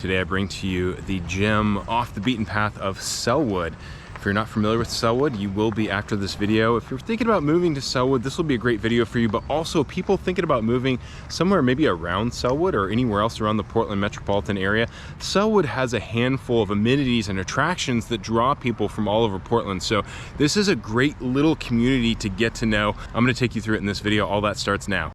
Today I bring to you the gem off the beaten path of Sellwood. If you're not familiar with Sellwood, you will be after this video. If you're thinking about moving to Sellwood, this will be a great video for you, but also people thinking about moving somewhere maybe around Sellwood or anywhere else around the Portland metropolitan area. Sellwood has a handful of amenities and attractions that draw people from all over Portland. So this is a great little community to get to know. I'm gonna take you through it in this video. All that starts now.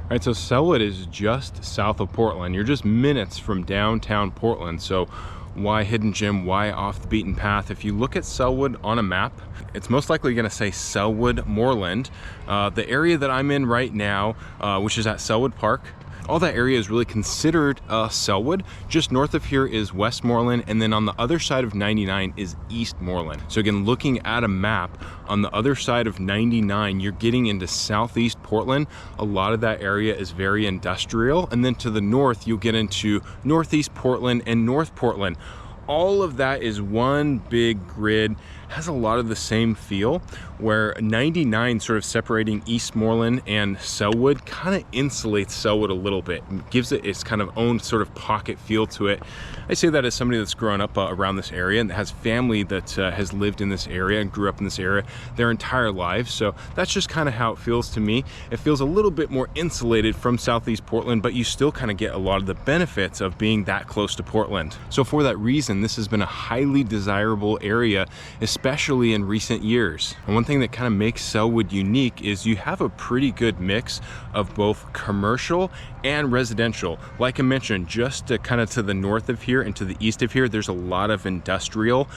All right, so Sellwood is just south of Portland. You're just minutes from downtown Portland. So why hidden gem? Why off the beaten path? If you look at Sellwood on a map, it's most likely going to say Sellwood Moreland. The area that I'm in right now, which is at Sellwood Park, all that area is really considered Sellwood. Just north of here is Westmoreland, and then on the other side of 99 is Eastmoreland. So again, looking at a map, on the other side of 99, you're getting into southeast Portland. A lot of that area is very industrial, and then to the north, you'll get into northeast Portland and North Portland. All of that is one big grid, has a lot of the same feel, where 99 sort of separating Eastmoreland and Sellwood kind of insulates Sellwood a little bit, gives it its kind of own sort of pocket feel to it. I say that as somebody that's grown up around this area and has family that has lived in this area and grew up in this area their entire lives. So that's just kind of how it feels to me. It feels a little bit more insulated from southeast Portland, but you still kind of get a lot of the benefits of being that close to Portland. So for that reason, this has been a highly desirable area, especially in recent years. And one thing that kind of makes Sellwood unique is you have a pretty good mix of both commercial and residential. Like I mentioned, just kind of to the north of here and to the east of here, there's a lot of industrial.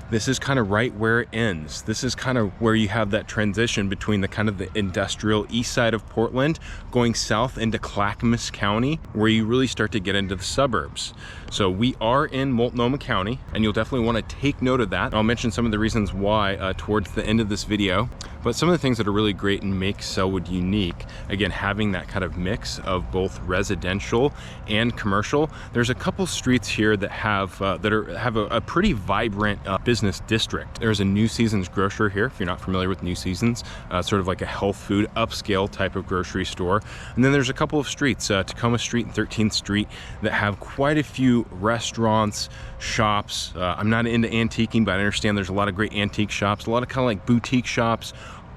This is kind of right where it ends. This is kind of where you have that transition between the kind of the industrial east side of Portland going south into Clackamas County, where you really start to get into the suburbs. So we are in Multnomah County, and you'll definitely want to take note of that. I'll mention some of the reasons why towards the end of this video. But some of the things that are really great and make Sellwood unique, again, having that kind of mix of both residential and commercial. There's a couple streets here that have a pretty vibrant business district. There's a New Seasons grocer here, if you're not familiar with New Seasons, sort of like a health food upscale type of grocery store. And then there's a couple of streets, Tacoma Street and 13th Street, that have quite a few restaurants, shops. I'm not into antiquing, but I understand there's a lot of great antique shops, a lot of kind of like boutique shops,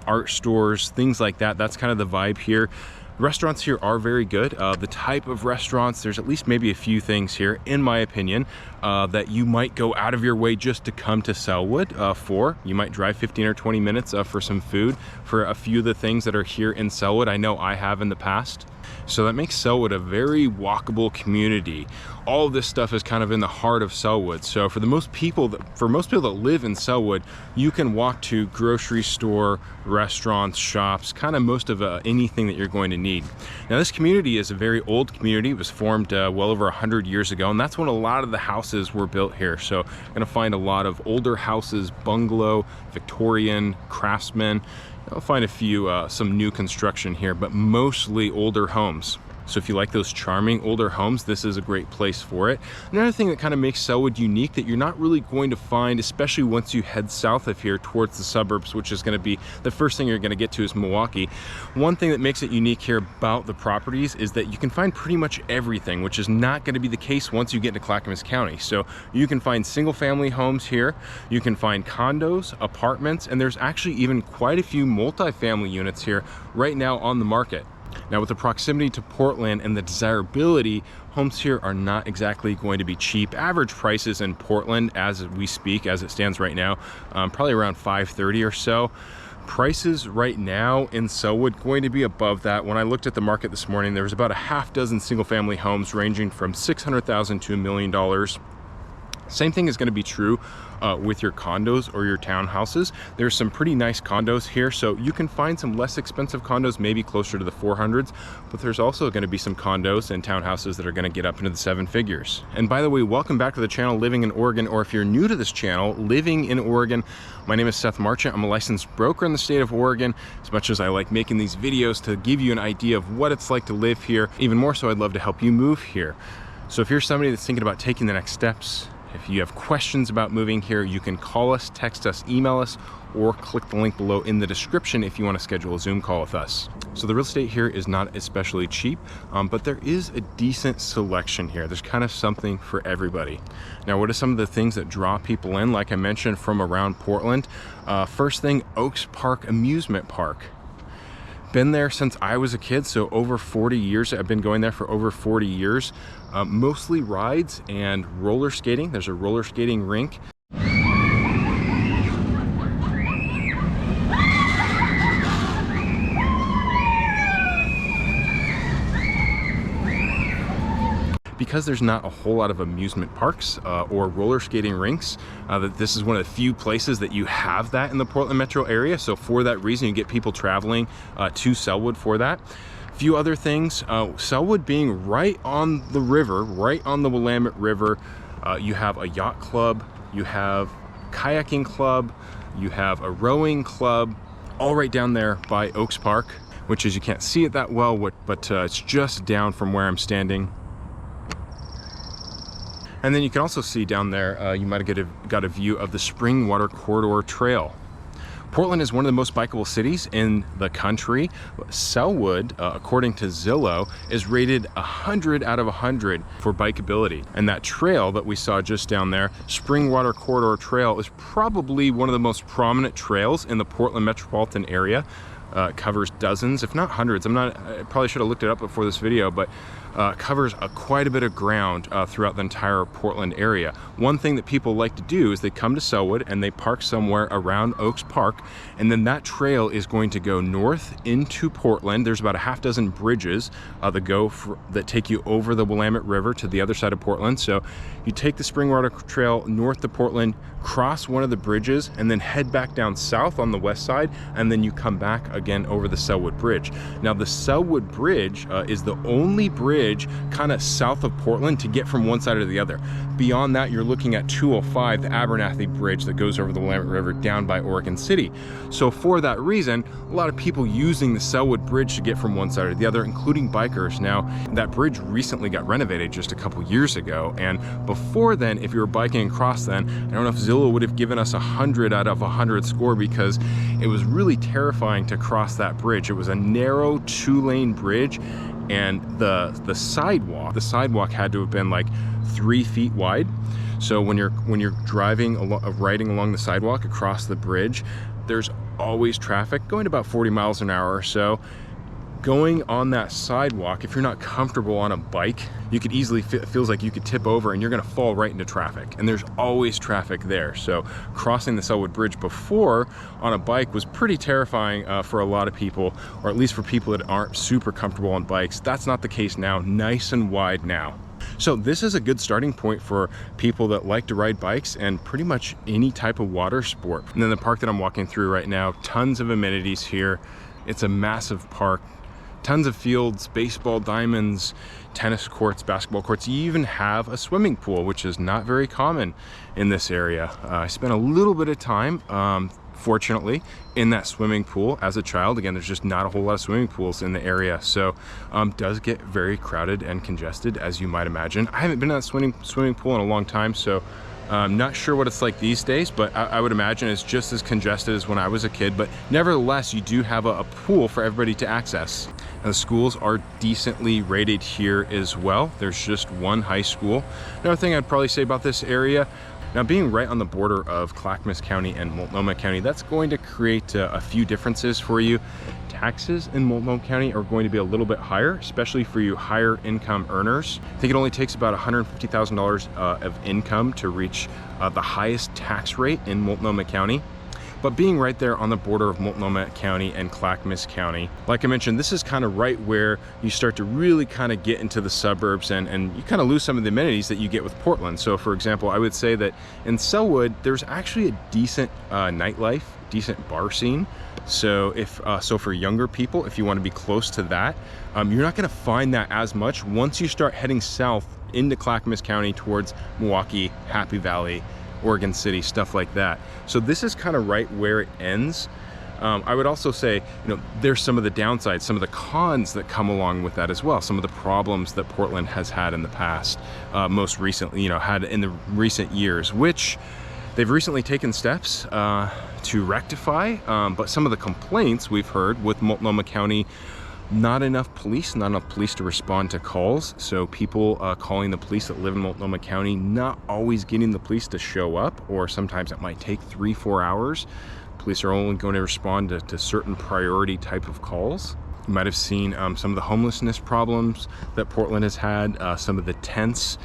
art stores, things like that. That's kind of the vibe here. Restaurants here are very good. The type of restaurants, there's at least maybe a few things here, in my opinion, that you might go out of your way just to come to Sellwood for. You might drive 15 or 20 minutes for some food for a few of the things that are here in Sellwood. I know I have in the past. So that makes Sellwood a very walkable community. All of this stuff is kind of in the heart of Sellwood. So for most people that live in Sellwood, you can walk to grocery store, restaurants, shops, kind of most of anything that you're going to need. Now this community is a very old community. It was formed well over 100 years ago, and that's when a lot of the houses were built here. So you're gonna find a lot of older houses, bungalow, Victorian, craftsman. I'll find a few, some new construction here, but mostly older homes. So if you like those charming older homes, this is a great place for it. Another thing that kind of makes Sellwood unique that you're not really going to find, especially once you head south of here towards the suburbs, which is going to be the first thing you're going to get to is Milwaukee. One thing that makes it unique here about the properties is that you can find pretty much everything, which is not going to be the case once you get into Clackamas County. So you can find single family homes here, you can find condos, apartments, and there's actually even quite a few multifamily units here right now on the market. Now with the proximity to Portland and the desirability, homes here are not exactly going to be cheap. Average prices in Portland as we speak, as it stands right now, probably around $530 or so. Prices right now in Sellwood going to be above that. When I looked at the market this morning, there was about a half dozen single family homes ranging from $600,000 to $1 million. Same thing is going to be true with your condos or your townhouses. There's some pretty nice condos here, so you can find some less expensive condos, maybe closer to the 400s, but there's also going to be some condos and townhouses that are going to get up into the 7 figures. And by the way, welcome back to the channel Living in Oregon, or if you're new to this channel, Living in Oregon. My name is Seth Marchant. I'm a licensed broker in the state of Oregon. As much as I like making these videos to give you an idea of what it's like to live here, even more so I'd love to help you move here. So if you're somebody that's thinking about taking the next steps, if you have questions about moving here, you can call us, text us, email us, or click the link below in the description if you want to schedule a Zoom call with us. So the real estate here is not especially cheap, but there is a decent selection here. There's kind of something for everybody. Now, what are some of the things that draw people in? Like I mentioned, from around Portland. First thing, Oaks Park Amusement Park. Been there since I was a kid, so over 40 years. I've been going there for over 40 years. Mostly rides and roller skating. There's a roller skating rink. Because there's not a whole lot of amusement parks or roller skating rinks, that this is one of the few places that you have that in the Portland metro area. So for that reason, you get people traveling to Sellwood for that. Few other things, Sellwood being right on the river, right on the Willamette River, you have a yacht club, you have kayaking club, you have a rowing club, all right down there by Oaks Park, which is, you can't see it that well, but it's just down from where I'm standing. And then you can also see down there, you might have got a view of the Springwater Corridor Trail. Portland is one of the most bikeable cities in the country. Sellwood, according to Zillow, is rated 100 out of 100 for bikeability. And that trail that we saw just down there, Springwater Corridor Trail, is probably one of the most prominent trails in the Portland metropolitan area. It covers dozens, if not hundreds. I probably should have looked it up before this video, but covers quite a bit of ground throughout the entire Portland area. One thing that people like to do is they come to Sellwood and they park somewhere around Oaks Park, and then that trail is going to go north into Portland. There's about a half dozen bridges that take you over the Willamette River to the other side of Portland. So you take the Springwater Trail north to Portland, cross one of the bridges, and then head back down south on the west side, and then you come back again over the Sellwood Bridge. Now, the Sellwood Bridge is the only bridge kind of south of Portland to get from one side to the other. Beyond that, you're looking at 205, the Abernathy Bridge that goes over the Willamette River down by Oregon City. So for that reason, a lot of people using the Sellwood Bridge to get from one side to the other, including bikers. Now, that bridge recently got renovated just a couple years ago, and before then, if you were biking across then, I don't know if Zillow would have given us 100 out of 100 score, because it was really terrifying to cross that bridge. It was a narrow 2-lane bridge, and the sidewalk had to have been like 3 feet wide. So when you're riding along the sidewalk across the bridge, there's always traffic going about 40 miles an hour or so. Going on that sidewalk, if you're not comfortable on a bike, you could easily, it feels like you could tip over and you're gonna fall right into traffic, and there's always traffic there. So crossing the Sellwood Bridge before on a bike was pretty terrifying for a lot of people, or at least for people that aren't super comfortable on bikes. That's not the case now, nice and wide now. So this is a good starting point for people that like to ride bikes and pretty much any type of water sport. And then the park that I'm walking through right now, tons of amenities here. It's a massive park. Tons of fields, baseball diamonds, tennis courts, basketball courts. You even have a swimming pool, which is not very common in this area. I spent a little bit of time, fortunately, in that swimming pool as a child. Again, there's just not a whole lot of swimming pools in the area, so does get very crowded and congested, as you might imagine. I haven't been in that swimming pool in a long time, so I'm not sure what it's like these days, but I would imagine it's just as congested as when I was a kid. But nevertheless, you do have a pool for everybody to access. And the schools are decently rated here as well. There's just one high school. Another thing I'd probably say about this area, now being right on the border of Clackamas County and Multnomah County, that's going to create a few differences for you. Taxes in Multnomah County are going to be a little bit higher, especially for you higher income earners. I think it only takes about $150,000 of income to reach the highest tax rate in Multnomah County. But being right there on the border of Multnomah County and Clackamas County, like I mentioned, this is kind of right where you start to really kind of get into the suburbs, and you kind of lose some of the amenities that you get with Portland. So for example, I would say that in Sellwood, there's actually a decent nightlife, decent bar scene. So so for younger people, if you want to be close to that, you're not going to find that as much once you start heading south into Clackamas County towards Milwaukee, Happy Valley, Oregon City, stuff like that. So this is kind of right where it ends. I would also say, there's some of the downsides, some of the cons that come along with that as well. Some of the problems that Portland has had in the past, most recently, had in the recent years, which They've recently taken steps to rectify, but some of the complaints we've heard with Multnomah County, not enough police to respond to calls. So people calling the police that live in Multnomah County, not always getting the police to show up, or sometimes it might take 3-4 hours. Police are only going to respond to certain priority type of calls. You might have seen some of the homelessness problems that Portland has had, some of the tents.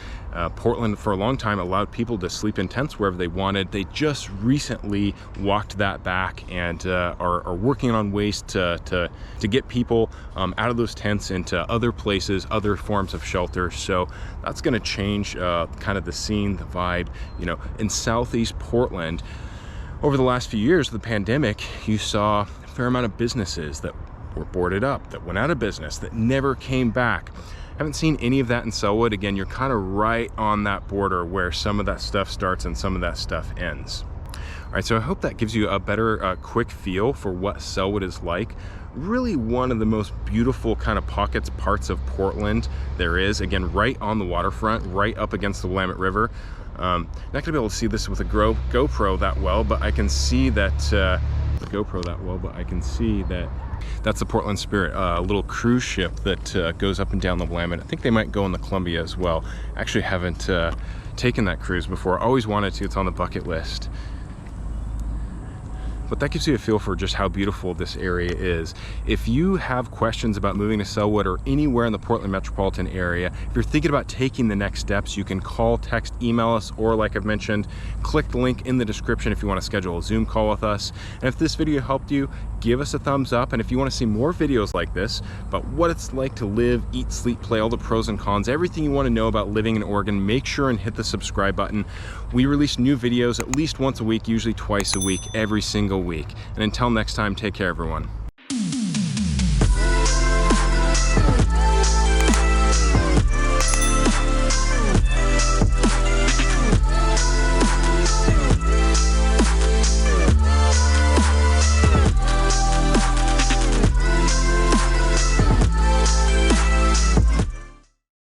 Portland for a long time allowed people to sleep in tents wherever they wanted. They just recently walked that back and are working on ways to get people out of those tents into other places, other forms of shelter. So that's going to change kind of the scene, the vibe. You know, in Southeast Portland, over the last few years of the pandemic, you saw a fair amount of businesses that were boarded up, that went out of business, that never came back. Haven't seen any of that in Sellwood. Again, you're kind of right on that border where some of that stuff starts and some of that stuff ends. All right, so I hope that gives you a better quick feel for what Sellwood is like. Really one of the most beautiful kind of parts of Portland there is. Again, right on the waterfront, right up against the Willamette River. Not gonna be able to see this with a GoPro that well, but I can see that that's the Portland Spirit, a little cruise ship that goes up and down the Willamette. I think they might go in the Columbia as well. Actually haven't taken that cruise before. Always wanted to, it's on the bucket list. But that gives you a feel for just how beautiful this area is. If you have questions about moving to Sellwood or anywhere in the Portland metropolitan area, if you're thinking about taking the next steps, you can call, text, email us, or like I've mentioned, click the link in the description if you want to schedule a Zoom call with us. And if this video helped you, give us a thumbs up. And if you want to see more videos like this about what it's like to live, eat, sleep, play, all the pros and cons, everything you want to know about living in Oregon, make sure and hit the subscribe button. We release new videos at least once a week, usually twice a week, every single week. And until next time, take care, everyone.